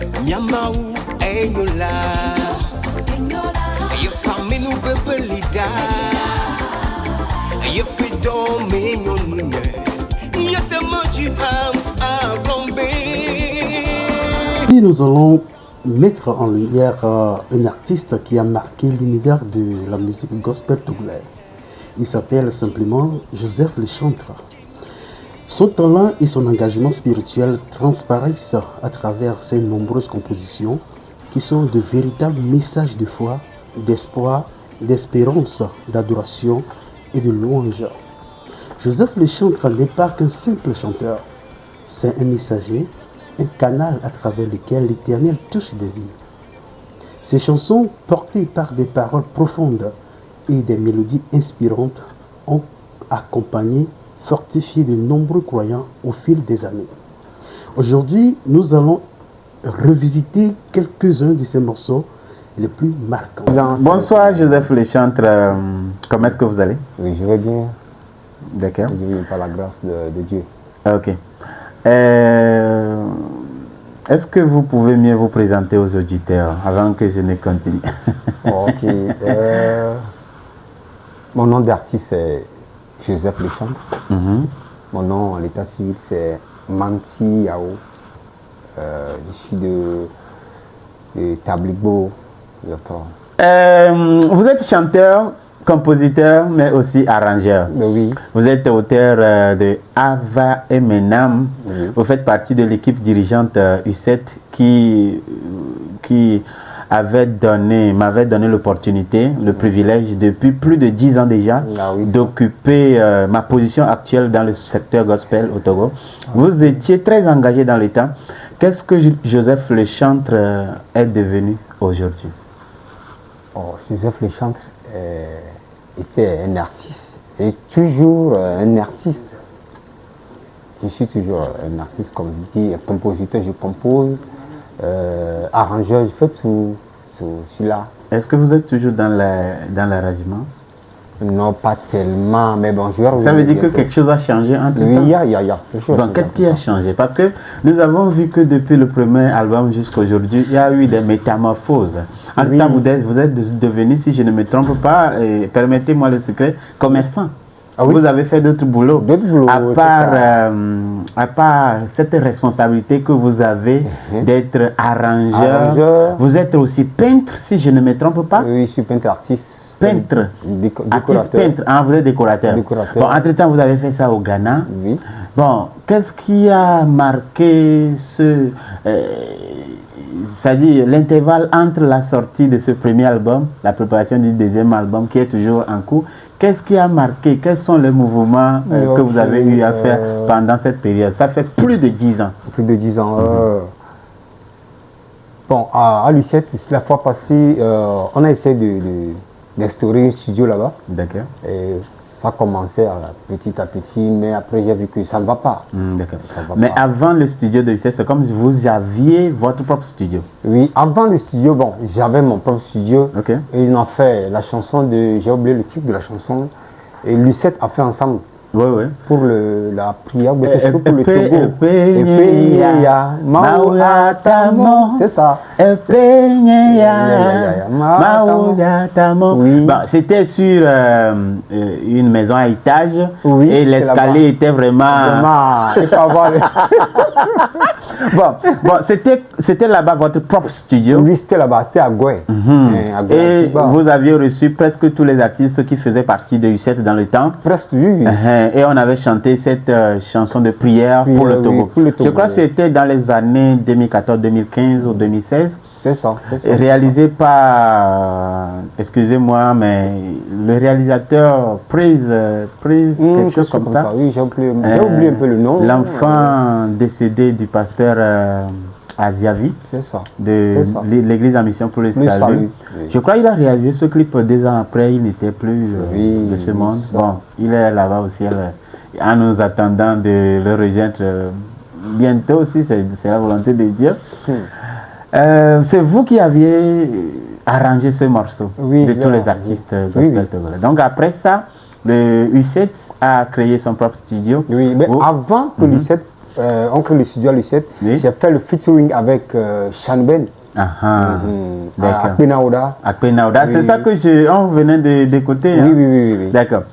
Nyamau enyola Yepami no bebelida Yepido me nyonune Yetemaji am ablombe. Nous allons mettre en lumière un artiste qui a marqué l'univers de la musique gospel togolaise. Il s'appelle simplement Joseph Lechantre. Son talent et son engagement spirituel transparaissent à travers ses nombreuses compositions qui sont de véritables messages de foi, d'espoir, d'espérance, d'adoration et de louange. Joseph Lechantre n'est pas qu'un simple chanteur, c'est un messager, un canal à travers lequel l'Éternel touche des vies. Ses chansons, portées par des paroles profondes et des mélodies inspirantes, ont accompagné, fortifié de nombreux croyants au fil des années. Aujourd'hui, nous allons revisiter quelques-uns de ces morceaux les plus marquants. Bonsoir Joseph Lechantre, comment est-ce que vous allez? Oui, je vais bien. D'accord. Je vais par la grâce de Dieu. Ok. Est-ce que vous pouvez mieux vous présenter aux auditeurs avant que je ne continue? Ok. Mon nom d'artiste est Joseph Lechantre. Mon nom à l'état civil c'est Manti Yao. Je suis de Tabligbo. Vous êtes chanteur, compositeur, mais aussi arrangeur. Oui. Vous êtes auteur de Ava et Menam. Oui. Vous faites partie de l'équipe dirigeante U7 qui m'avait donné l'opportunité, le privilège depuis plus de 10 ans déjà d'occuper ma position actuelle dans le secteur gospel au Togo. Vous étiez très engagé dans l'État. Qu'est-ce que Joseph Lechantre est devenu aujourd'hui? Joseph Lechantre était un artiste et toujours un artiste. Je suis toujours un artiste, comme je dis, un compositeur, je compose, arrangeur, je fais tout cela. Est-ce que vous êtes toujours dans l'arrangement? Non, pas tellement, mais bon, je vais revenir. Ça veut dire que quelque chose a changé entre temps? Oui, il y a quelque chose. Donc, qu'est-ce qui a changé? Parce que nous avons vu que depuis le premier album jusqu'à aujourd'hui, il y a eu des métamorphoses. En tout cas, vous êtes devenu, si je ne me trompe pas, permettez-moi le secret, commerçant. Ah oui? Vous avez fait d'autres boulots. D'autres boulots, à part cette responsabilité que vous avez d'être arrangeur, vous êtes aussi peintre, si je ne me trompe pas? Oui, je suis peintre artiste. Peintre, décorateur. Artiste peintre, vous êtes décorateur. Bon, entre-temps, vous avez fait ça au Ghana. Oui. Bon, qu'est-ce qui a marqué c'est-à-dire l'intervalle entre la sortie de ce premier album, la préparation du deuxième album qui est toujours en cours? Qu'est-ce qui a marqué? Quels sont les mouvements que vous avez eu à faire pendant cette période? Ça fait plus de 10 ans. Plus de 10 ans. Bon, à Lucette, la fois passée, on a essayé d'instaurer un studio là-bas. D'accord. Et ça commençait petit à petit, mais après j'ai vu que ça ne va pas. D'accord. Mais avant le studio de Lucette, c'est comme si vous aviez votre propre studio. Oui, avant le studio, bon, j'avais mon propre studio. Okay. Et ils ont fait la chanson j'ai oublié le titre de la chanson. Et Lucette a fait ensemble. Oui, oui. Pour la prière pour le Togo. C'est ça. Oui. Bon, c'était sur une maison à étage. Oui, et l'escalier était vraiment... bon, c'était là-bas votre propre studio? Oui, c'était là-bas, c'était à Goué. Et vous aviez reçu presque tous les artistes qui faisaient partie de U7 dans le temps? Presque, oui. Et on avait chanté cette chanson de prière pour le Togo. Pour le Togo. Je crois que c'était dans les années 2014, 2015 ou 2016. C'est ça. Réalisé par, excusez-moi, mais le réalisateur Prise quelque chose comme ça. Oui, j'ai oublié un peu le nom. L'enfant décédé du pasteur Aziavi. C'est ça. De l'église en mission pour le salut. Oui. Je crois qu'il a réalisé ce clip 2 ans après, il n'était plus de ce monde. Bon, il est là-bas au ciel en nous attendant de le rejoindre bientôt aussi, c'est la volonté de Dieu. C'est vous qui aviez arrangé ce morceau de tous les artistes gospel togolais. Donc après ça, le U7 a créé son propre studio. Oui, mais avant que l'U7 Oncle le studio à Lucette, Oui. j'ai fait le featuring avec Shanben. À Penaoda. À Penaoda, c'est Oui. ça que on venait d'écouter. Oui, hein? oui. D'accord.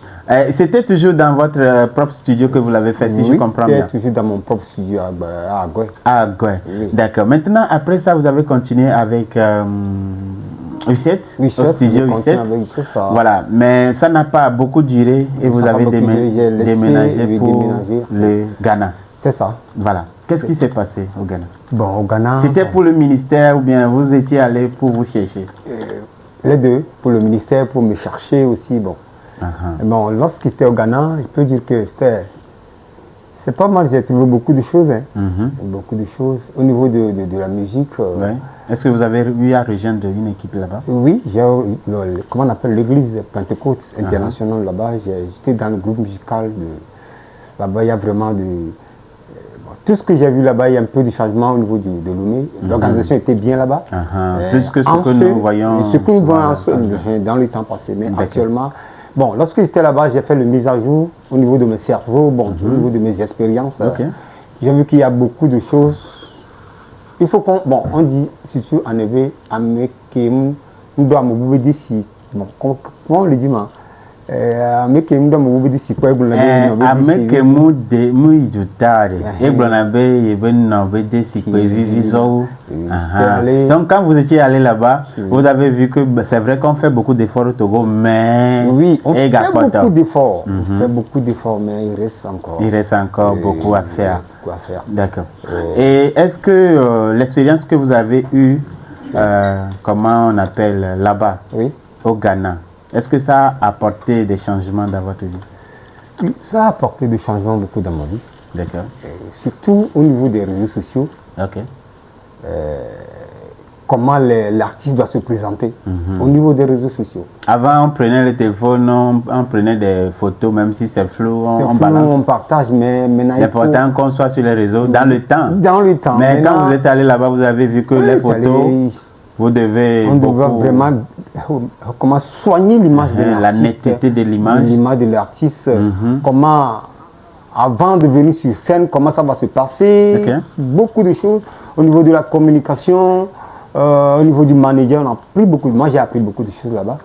C'était toujours dans votre propre studio que vous l'avez fait, si je comprends bien. C'était toujours dans mon propre studio à Agoué. À Agoué. Oui. D'accord. Maintenant, après ça, vous avez continué avec Lucette, au studio Lucette. Voilà. Mais ça n'a pas beaucoup duré et vous avez déménagé pour le Ghana. C'est ça. Voilà. Qu'est-ce qui s'est passé au Ghana? Bon, au Ghana. C'était pour le ministère ou bien vous étiez allé pour vous chercher? Les deux. Pour le ministère, pour me chercher aussi. Bon. Bon, lorsqu'il était au Ghana, je peux dire que c'est pas mal, j'ai trouvé beaucoup de choses. Beaucoup de choses. Au niveau de la musique. Ouais. Est-ce que vous avez eu à rejoindre une équipe là-bas? Oui, j'ai comment on appelle l'église Pentecôte internationale là-bas. J'étais dans le groupe musical. Là-bas, il y a vraiment tout ce que j'ai vu là-bas, il y a un peu de changement au niveau de Lomé. L'organisation était bien là-bas. Plus que ce que nous voyons. Ce que nous voyons dans le temps passé. Mais actuellement. Bon, lorsque j'étais là-bas, j'ai fait le mise à jour au niveau de mes cerveaux, au niveau de mes expériences. J'ai vu qu'il y a beaucoup de choses. Il faut qu'on... Bon, on dit, surtout en éveil, comment on le dit, donc quand vous étiez allé là-bas, vous avez vu que c'est vrai qu'on fait beaucoup d'efforts au Togo, mais oui, on fait beaucoup d'efforts. On fait beaucoup d'efforts, mais il reste encore beaucoup à faire. D'accord. Et est-ce que l'expérience que vous avez eue, comment on appelle là-bas, au Ghana, est-ce que ça a apporté des changements dans votre vie? Ça a apporté des changements beaucoup dans ma vie. D'accord. Surtout au niveau des réseaux sociaux. Ok. Comment l'artiste doit se présenter au niveau des réseaux sociaux. Avant, on prenait le téléphone, on prenait des photos, même si c'est flou, on balance. On partage, mais maintenant l'important qu'on soit sur les réseaux dans le temps. Dans le temps. Mais quand vous êtes allé là-bas, vous avez vu que les photos... On devait vraiment comment soigner l'image de l'artiste. La netteté de l'image. L'image de l'artiste. Comment, avant de venir sur scène, comment ça va se passer. Beaucoup de choses. Au niveau de la communication, au niveau du manager, on a appris beaucoup. Moi, j'ai appris beaucoup de choses là-bas.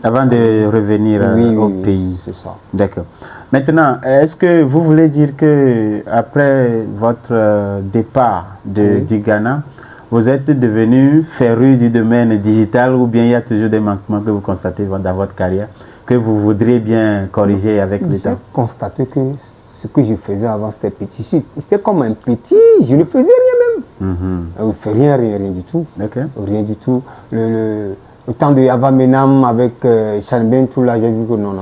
Avant de revenir au pays. C'est ça. D'accord. Maintenant, est-ce que vous voulez dire que après votre départ du Ghana, vous êtes devenu féru du domaine digital ou bien il y a toujours des manquements que vous constatez dans votre carrière que vous voudriez bien corriger avec le temps? J'ai constaté que ce que je faisais avant c'était petit. C'était comme un petit, je ne faisais rien même. Je ne fais rien du tout. Rien du tout. Le temps de Avamenam avec Shanben, tout là, j'ai vu que non.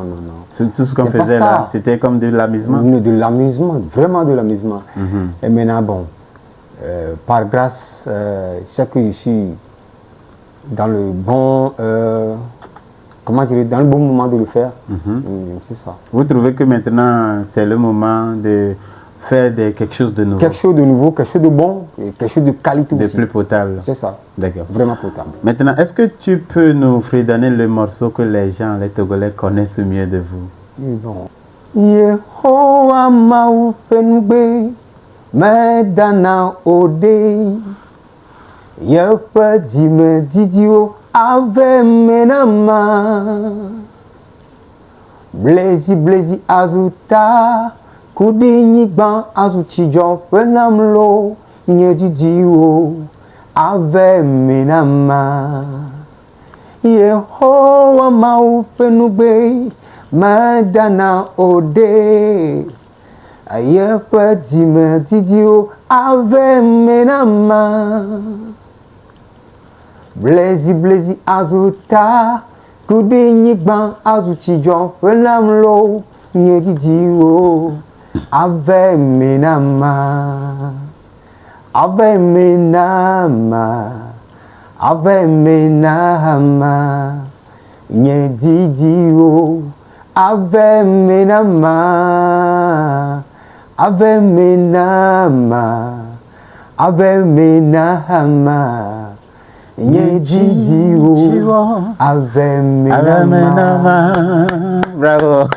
Tout ce qu'on faisait là, c'était comme de l'amusement? De l'amusement, vraiment de l'amusement. Et maintenant, bon. Par grâce, c'est que je suis dans le bon, dans le bon moment de le faire. C'est ça. Vous trouvez que maintenant c'est le moment de faire quelque chose de nouveau? Quelque chose de nouveau, quelque chose de bon, et quelque chose de qualité aussi. De plus potable. C'est ça. D'accord. Vraiment potable. Maintenant, est-ce que tu peux nous fredonner le morceau que les gens, les Togolais connaissent mieux de vous? Yehowa Maufenbe. Medana ode Yepa me didio ave menama Blazy azuta Kudinyi ban azuchijo Fenamlo Nye didio ave menama Yehowa maufenube Medana ode Ayepa me didio ave menama Blazy azuta Kudinyi ban azuchijo Fenamlo Nye didio ave menama Ave menama Nye didio ave menama Ave menama Nye didio ave menama. Bravo.